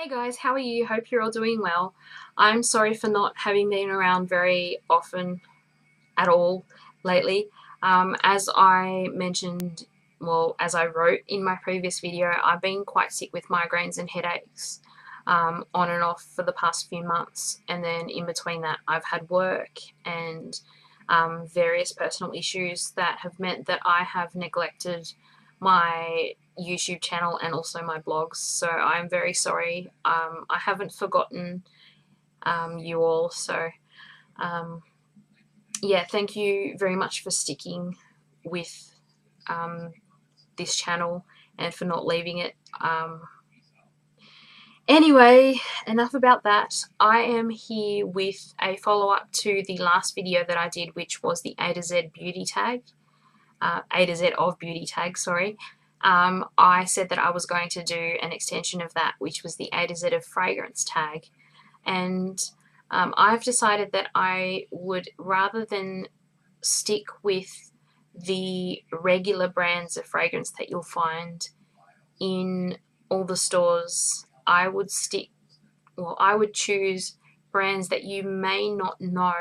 Hey guys, how are you? Hope you're all doing well. I'm sorry for not having been around very often at all lately. As I mentioned, well, as I wrote in my previous video, I've been quite sick with migraines and headaches on and off for the past few months. And then in between that, I've had work and various personal issues that have meant that I have neglected my YouTube channel and also my blogs. So I'm very sorry. I haven't forgotten you all. So um, yeah, thank you very much for sticking with this channel and for not leaving it. Anyway, enough about that. I am here with a follow-up to the last video that I did, which was the A to Z beauty tag. A to Z of beauty tag, sorry. I said that I was going to do an extension of that, which was the A to Z of fragrance tag. And I've decided that I would, rather than stick with the regular brands of fragrance that you'll find in all the stores, I would choose brands that you may not know,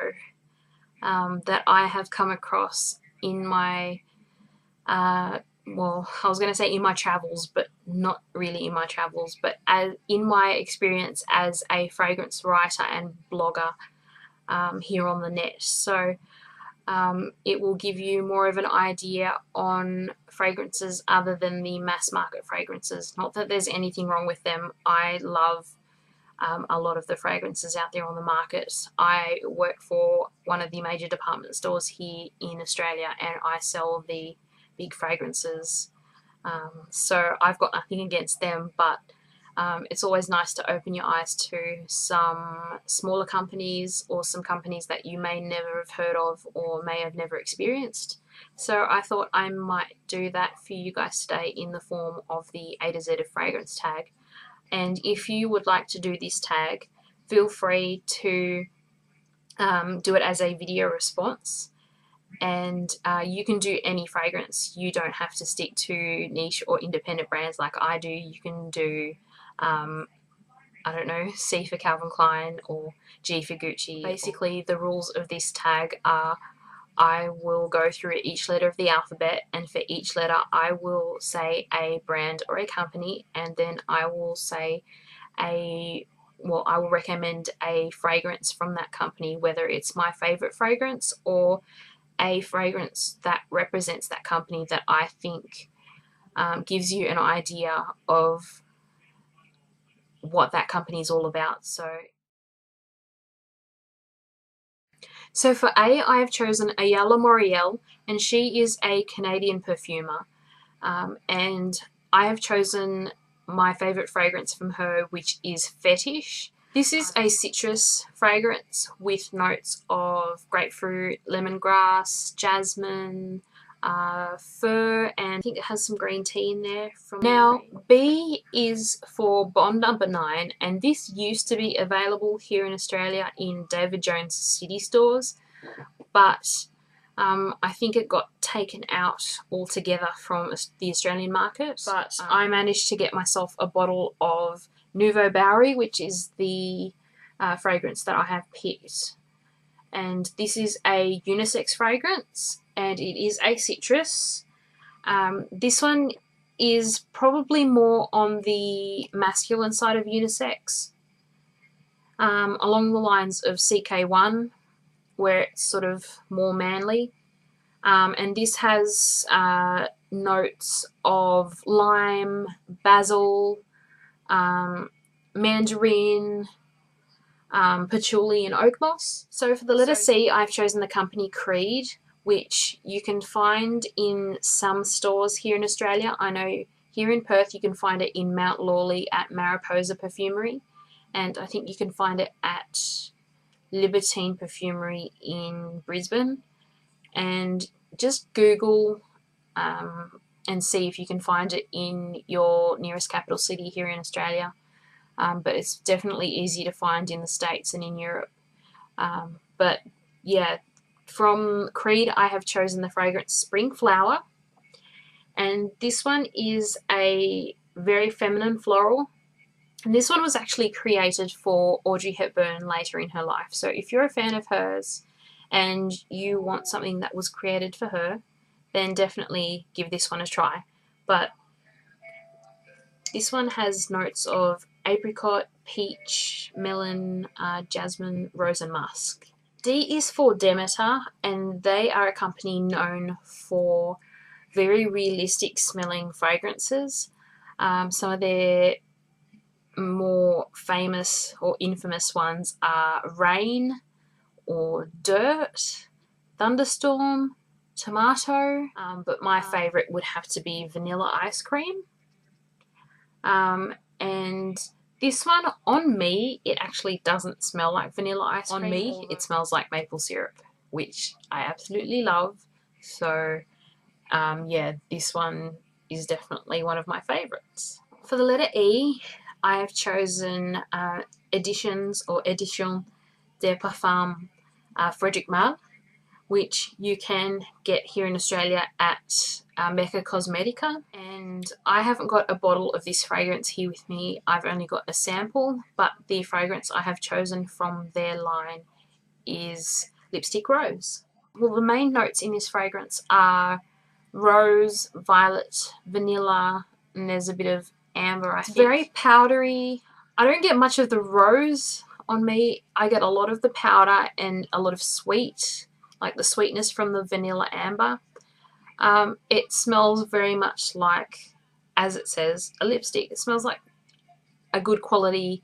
that I have come across in my well, I was going to say in my travels, but not really in my travels, but in my experience as a fragrance writer and blogger here on the net. So it will give you more of an idea on fragrances other than the mass market fragrances. Not that there's anything wrong with them. I love a lot of the fragrances out there on the market. I work for one of the major department stores here in Australia, and I sell the big fragrances. So I've got nothing against them, but it's always nice to open your eyes to some smaller companies or some companies that you may never have heard of or may have never experienced. So I thought I might do that for you guys today in the form of the A to Z of fragrance tag. And if you would like to do this tag, feel free to do it as a video response. And you can do any fragrance. You don't have to stick to niche or independent brands like I do. You can do, I don't know, C for Calvin Klein or G for Gucci. Basically, the rules of this tag are I will go through each letter of the alphabet, and for each letter I will say a brand or a company, and then I will say I will recommend a fragrance from that company, whether it's my favorite fragrance or a fragrance that represents that company that I think gives you an idea of what that company is all about. So for A, I have chosen Ayala Moriel, and she is a Canadian perfumer. And I have chosen my favorite fragrance from her, which is Fetish. This is a citrus fragrance with notes of grapefruit, lemongrass, jasmine, fir, and I think it has some green tea in there. Now, B is for Bond Number 9, and this used to be available here in Australia in David Jones City stores, but I think it got taken out altogether from the Australian market. But I managed to get myself a bottle of Nouveau Bowery, which is the fragrance that I have picked. And this is a unisex fragrance, and it is a citrus. This one is probably more on the masculine side of unisex, along the lines of CK1, where it's sort of more manly. And this has notes of lime, basil, mandarin, patchouli, and oak moss. So for the letter C, I've chosen the company Creed, which you can find in some stores here in Australia. I know here in Perth you can find it in Mount Lawley at Mariposa Perfumery, and I think you can find it at Libertine Perfumery in Brisbane. And just Google and see if you can find it in your nearest capital city here in Australia. But it's definitely easy to find in the States and in Europe. But yeah, from Creed I have chosen the fragrance Spring Flower, and this one is a very feminine floral. And this one was actually created for Audrey Hepburn later in her life. So if you're a fan of hers and you want something that was created for her, then definitely give this one a try. But this one has notes of apricot, peach, melon, jasmine, rose, and musk. D is for Demeter, and they are a company known for very realistic smelling fragrances. Some of their more famous or infamous ones are Rain or Dirt, Thunderstorm, Tomato, but my favourite would have to be Vanilla Ice Cream. And this one, on me, it actually doesn't smell like vanilla ice cream. On me, it smells like maple syrup, which I absolutely love. So, yeah, this one is definitely one of my favourites. For the letter E, I have chosen Editions or Edition de Parfum Frederic Malle, which you can get here in Australia at Mecca Cosmetica. And I haven't got a bottle of this fragrance here with me. I've only got a sample, but the fragrance I have chosen from their line is Lipstick Rose. Well, the main notes in this fragrance are rose, violet, vanilla, and there's a bit of amber, I think. It's very powdery. I don't get much of the rose on me. I get a lot of the powder and a lot of sweet, like the sweetness from the vanilla amber. It smells very much like, as it says, a lipstick. It smells like a good quality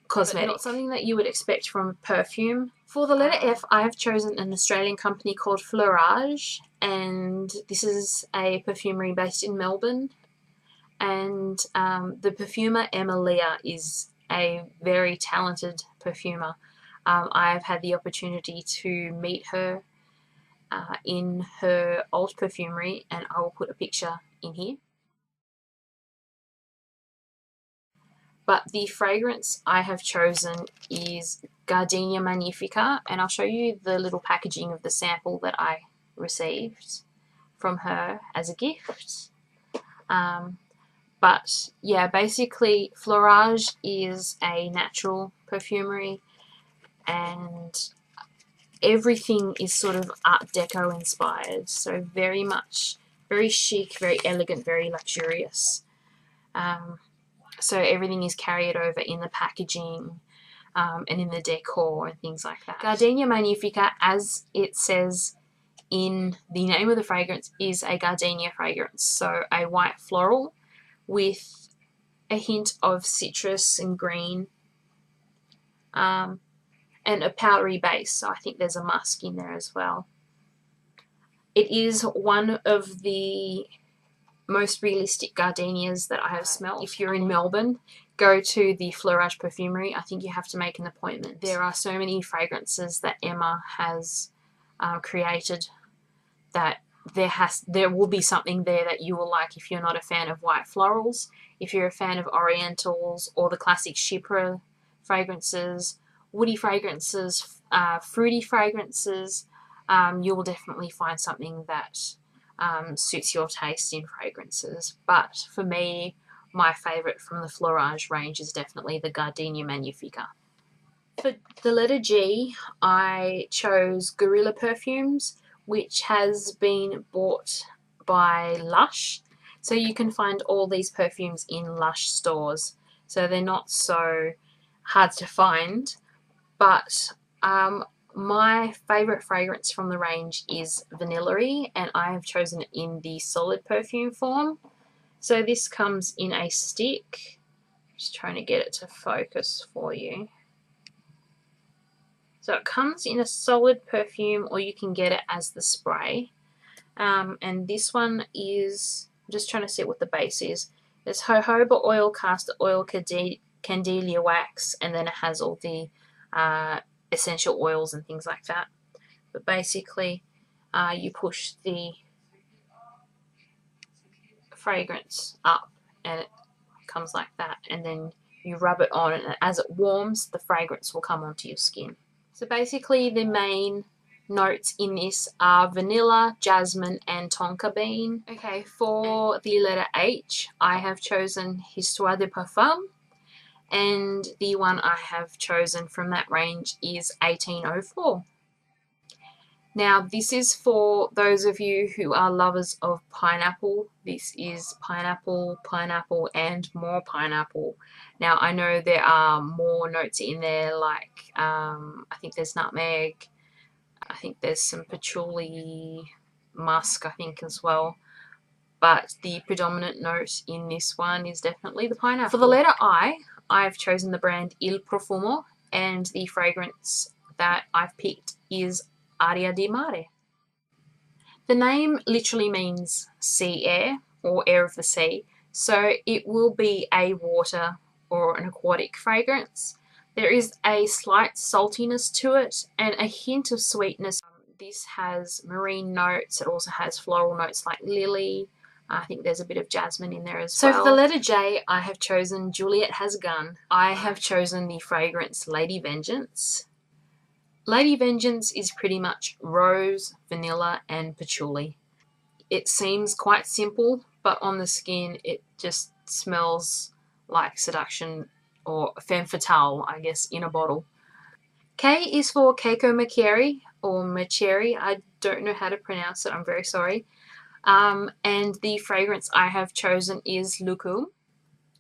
cosmetic. Not something that you would expect from a perfume. For the letter F, I have chosen an Australian company called Fleur, and this is a perfumery based in Melbourne. And the perfumer Emma Lear is a very talented perfumer. I've had the opportunity to meet her in her old perfumery, and I will put a picture in here. But the fragrance I have chosen is Gardenia Magnifica, and I'll show you the little packaging of the sample that I received from her as a gift. But yeah, basically Fleurage is a natural perfumery, and everything is sort of Art Deco inspired, so very chic, very elegant, very luxurious. So everything is carried over in the packaging and in the decor and things like that. Gardenia Magnifica, as it says in the name of the fragrance, is a gardenia fragrance, so a white floral with a hint of citrus and green, and a powdery base, so I think there's a musk in there as well. It is one of the most realistic gardenias that I have smelled. If you're in Melbourne, go to the Fleurage Perfumery. I think you have to make an appointment. There are so many fragrances that Emma has created that there will be something there that you will like if you're not a fan of white florals. If you're a fan of orientals or the classic Chypre fragrances, woody fragrances, fruity fragrances, you will definitely find something that suits your taste in fragrances. But for me, my favourite from the Fleurage range is definitely the Gardenia Magnifica. For the letter G, I chose Gorilla Perfumes, which has been bought by Lush. So you can find all these perfumes in Lush stores. So they're not so hard to find. But my favourite fragrance from the range is Vanillary, and I have chosen it in the solid perfume form. So this comes in a stick. Just trying to get it to focus for you. So it comes in a solid perfume, or you can get it as the spray. And this one is, I'm just trying to see what the base is. There's jojoba oil, castor oil, candelia wax, and then it has all the essential oils and things like that. But basically, you push the fragrance up and it comes like that, and then you rub it on, and as it warms, the fragrance will come onto your skin. So basically the main notes in this are vanilla, jasmine, and tonka bean. Okay, for the letter H, I have chosen Histoire de Parfum, and the one I have chosen from that range is 1804. Now, this is for those of you who are lovers of pineapple. This is pineapple, pineapple, and more pineapple. Now, I know there are more notes in there, like I think there's nutmeg, I think there's some patchouli, musk, I think, as well. But the predominant note in this one is definitely the pineapple. For the letter I, I've chosen the brand Il Profumo, and the fragrance that I've picked is Aria di Mare. The name literally means sea air or air of the sea, so it will be a water or an aquatic fragrance. There is a slight saltiness to it and a hint of sweetness. This has marine notes. It also has floral notes like lily. I think there's a bit of jasmine in there as well. So for the letter J, I have chosen Juliet Has a Gun. I have chosen the fragrance Lady Vengeance. Lady Vengeance is pretty much rose, vanilla, and patchouli. It seems quite simple, but on the skin it just smells like seduction, or femme fatale, I guess, in a bottle. K is for Keiko Macchieri, or Macchieri. I don't know how to pronounce it, I'm very sorry. And the fragrance I have chosen is Lucum.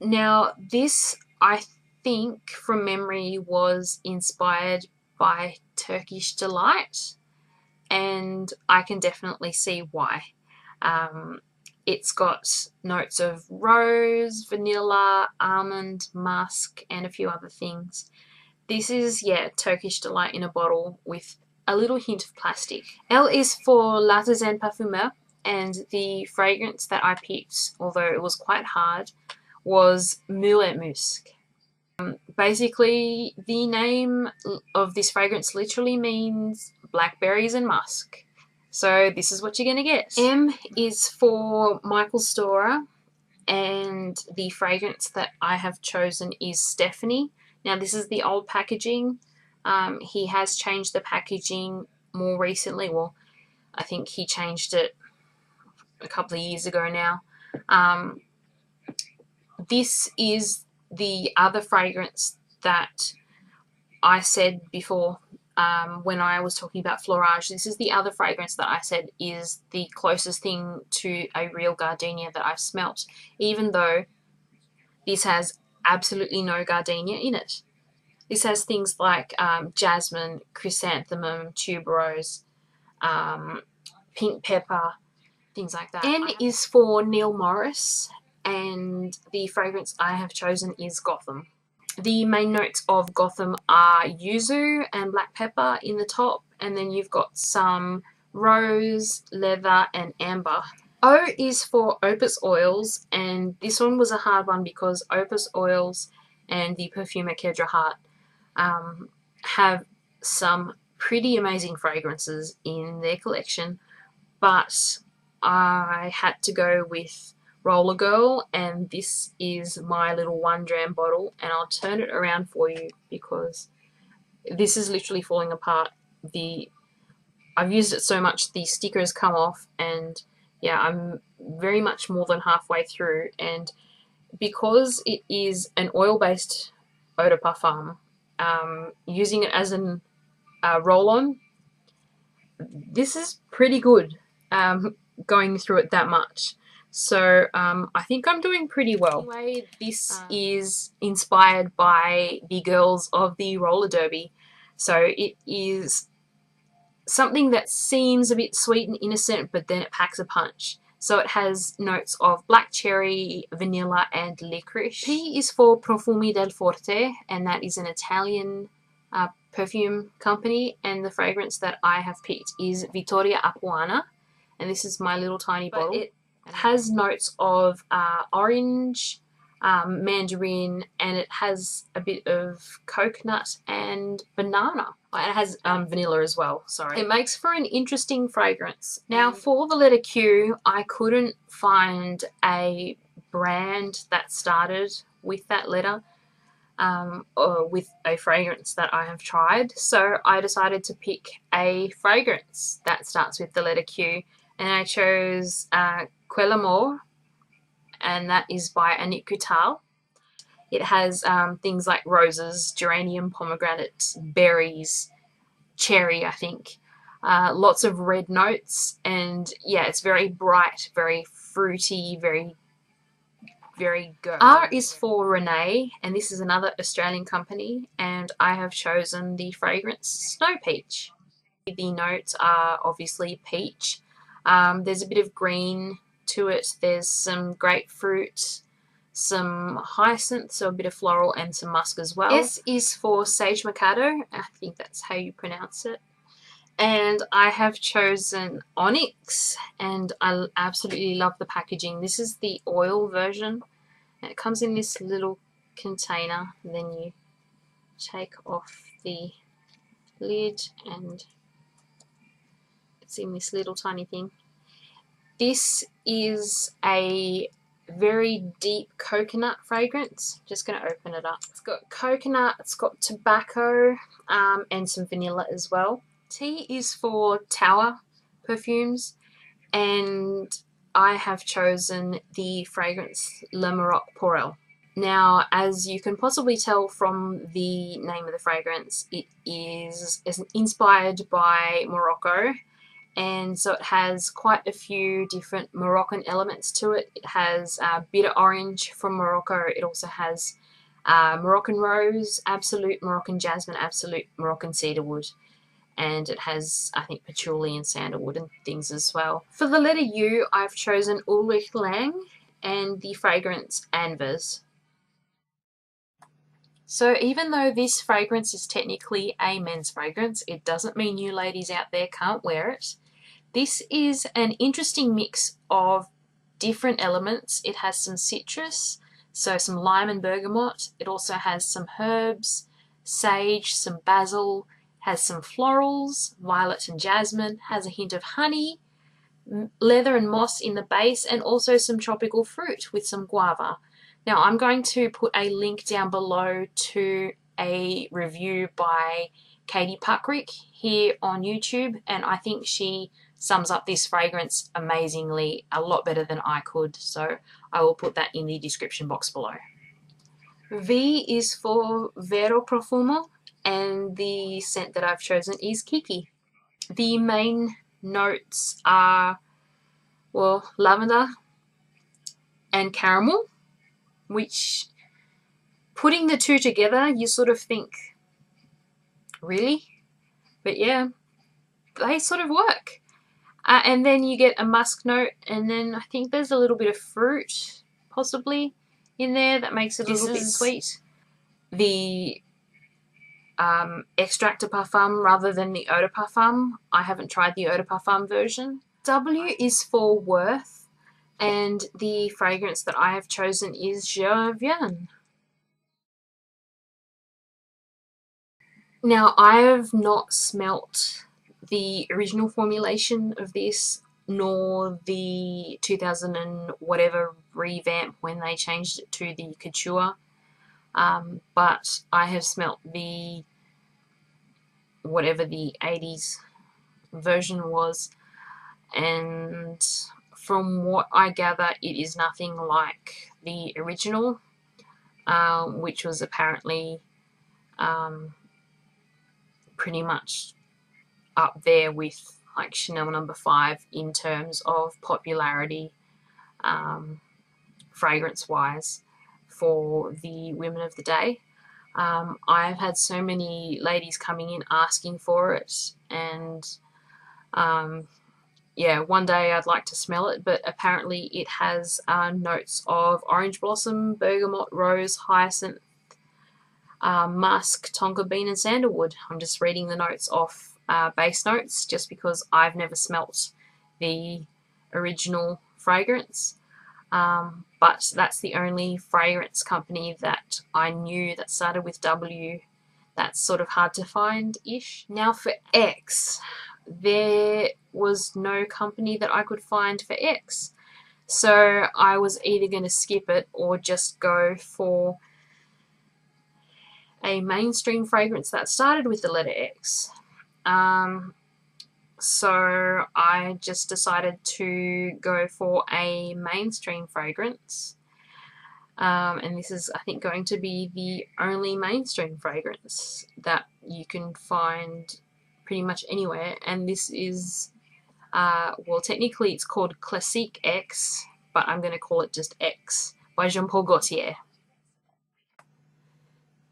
Now, this, I think, from memory, was inspired by Turkish Delight, and I can definitely see why. It's got notes of rose, vanilla, almond, musk, and a few other things. This is, yeah, Turkish Delight in a bottle with a little hint of plastic. L is for L'Artisan Parfumeur, and the fragrance that I picked, although it was quite hard, was Mulet Musk. Basically, the name of this fragrance literally means blackberries and musk. So this is what you're going to get. M is for Michael Storer, and the fragrance that I have chosen is Stephanie. Now, this is the old packaging. He has changed the packaging more recently. Well, I think he changed it a couple of years ago now. This is the other fragrance that I said before when I was talking about Fleurage. This is the other fragrance that I said is the closest thing to a real gardenia that I've smelt, even though this has absolutely no gardenia in it. This has things like jasmine, chrysanthemum, tuberose, pink pepper, things like that. N is for Neil Morris, and the fragrance I have chosen is Gotham. The main notes of Gotham are yuzu and black pepper in the top, and then you've got some rose, leather, and amber. O is for Opus Oils, and this one was a hard one because Opus Oils and the perfumer Kedra Hart have some pretty amazing fragrances in their collection, but I had to go with Roller Girl, and this is my little 1 dram bottle, and I'll turn it around for you because this is literally falling apart. I've used it so much the sticker has come off, and yeah, I'm very much more than halfway through, and because it is an oil-based eau de parfum, using it as an roll-on, this is pretty good, going through it that much. So I think I'm doing pretty well. Anyway, this is inspired by the girls of the roller derby. So it is something that seems a bit sweet and innocent, but then it packs a punch. So it has notes of black cherry, vanilla, and licorice. P is for Profumi del Forte, and that is an Italian perfume company. And the fragrance that I have picked is Vittoria Apuana, and this is my little tiny bottle. It has notes of orange, mandarin, and it has a bit of coconut and banana. It has vanilla as well, sorry. It makes for an interesting fragrance. Now, for the letter Q, I couldn't find a brand that started with that letter, or with a fragrance that I have tried. So I decided to pick a fragrance that starts with the letter Q, and I chose Quell'Amore, and that is by Annick Goutal. It has things like roses, geranium, pomegranates, berries, cherry, I think. Lots of red notes, and yeah, it's very bright, very fruity, very good. R is for Renee, and this is another Australian company, and I have chosen the fragrance Snow Peach. The notes are obviously peach. There's a bit of green to it. There's some grapefruit, some hyacinth, so a bit of floral, and some musk as well. S is for Sage Mikado. I think that's how you pronounce it. And I have chosen Onyx, and I absolutely love the packaging. This is the oil version. And it comes in this little container, and then you take off the lid, and it's in this little tiny thing. This is a very deep coconut fragrance. Just going to open it up. It's got coconut, it's got tobacco, and some vanilla as well. T is for Tower perfumes, and I have chosen the fragrance Le Maroc Pourel. Now, as you can possibly tell from the name of the fragrance, it is inspired by Morocco, and so it has quite a few different Moroccan elements to it. It has bitter orange from Morocco. It also has Moroccan rose, absolute Moroccan jasmine, absolute Moroccan cedarwood. And it has, I think, patchouli and sandalwood and things as well. For the letter U, I've chosen Ulrich Lang and the fragrance Anvers. So even though this fragrance is technically a men's fragrance, it doesn't mean you ladies out there can't wear it. This is an interesting mix of different elements. It has some citrus, so some lime and bergamot. It also has some herbs, sage, some basil, has some florals, violet and jasmine, has a hint of honey, leather and moss in the base, and also some tropical fruit with some guava. Now I'm going to put a link down below to a review by Katie Puckrick here on YouTube, and I think she sums up this fragrance amazingly, a lot better than I could, so I will put that in the description box below. V is for Vero Profumo, and the scent that I've chosen is Kiki. The main notes are, well, lavender and caramel, which, putting the two together, you sort of think, really? But yeah, they sort of work. And then you get a musk note, and then I think there's a little bit of fruit, possibly, in there that makes it a little bit sweet. The extract de parfum rather than the eau de parfum. I haven't tried the eau de parfum version. W is for Worth, and the fragrance that I have chosen is Je Viens. Now, I have not smelt the original formulation of this, nor the 2000 and whatever revamp when they changed it to the Couture, but I have smelt the whatever the 80s version was, and from what I gather, it is nothing like the original, which was apparently pretty much up there with like Chanel No. 5 in terms of popularity, fragrance-wise, for the women of the day. I've had so many ladies coming in asking for it, and yeah, one day I'd like to smell it, but apparently it has notes of orange blossom, bergamot, rose, hyacinth, musk, tonka bean, and sandalwood. I'm just reading the notes off base notes just because I've never smelt the original fragrance. But that's the only fragrance company that I knew that started with W. That's sort of hard to find-ish. Now for X, there was no company that I could find for X. So I was either going to skip it or just go for a mainstream fragrance that started with the letter X. So I just decided to go for a mainstream fragrance. And this is, I think, going to be the only mainstream fragrance that you can find pretty much anywhere. And this is, well, technically it's called Classique X, but I'm going to call it just X by Jean Paul Gaultier.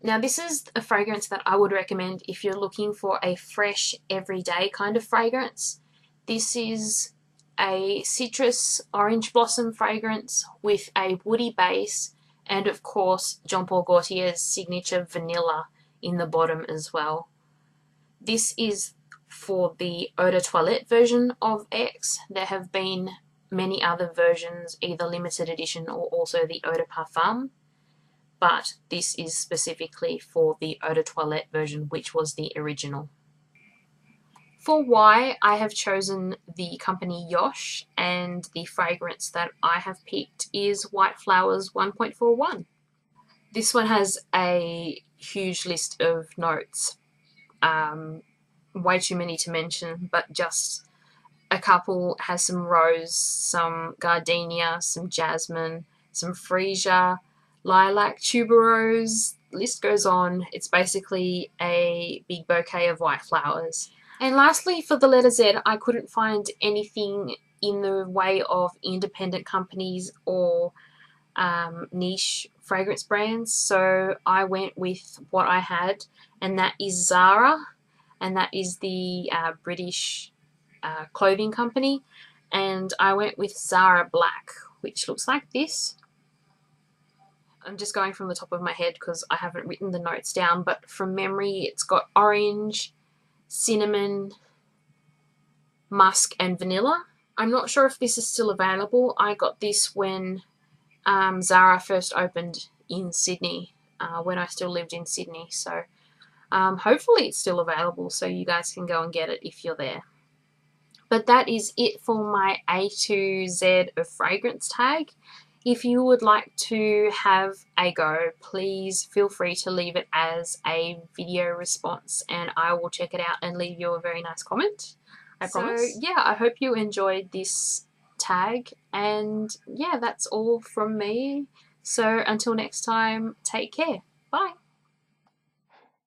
Now, this is a fragrance that I would recommend if you're looking for a fresh, everyday kind of fragrance. This is a citrus orange blossom fragrance with a woody base, and of course Jean Paul Gaultier's signature vanilla in the bottom as well. This is for the eau de toilette version of X. There have been many other versions, either limited edition or also the eau de parfum, but this is specifically for the eau de toilette version, which was the original. For why, I have chosen the company Yosh, and the fragrance that I have picked is White Flowers 1.41. This one has a huge list of notes, way too many to mention, but just a couple. Has some rose, some gardenia, some jasmine, some freesia, lilac, tuberose, list goes on. It's basically a big bouquet of white flowers. And lastly, for the letter Z, I couldn't find anything in the way of independent companies or niche fragrance brands, so I went with what I had, and that is Zara, and that is the British clothing company, and I went with Zara Black, which looks like this. I'm just going from the top of my head because I haven't written the notes down, but from memory it's got orange, cinnamon, musk and vanilla. I'm not sure if this is still available. I got this when Zara first opened in Sydney, when I still lived in Sydney, so hopefully it's still available so you guys can go and get it if you're there. But that is it for my A to Z of fragrance tag. If you would like to have a go, please feel free to leave it as a video response and I will check it out and leave you a very nice comment. I promise. So yeah, I hope you enjoyed this tag, and yeah, that's all from me. So until next time, take care. Bye.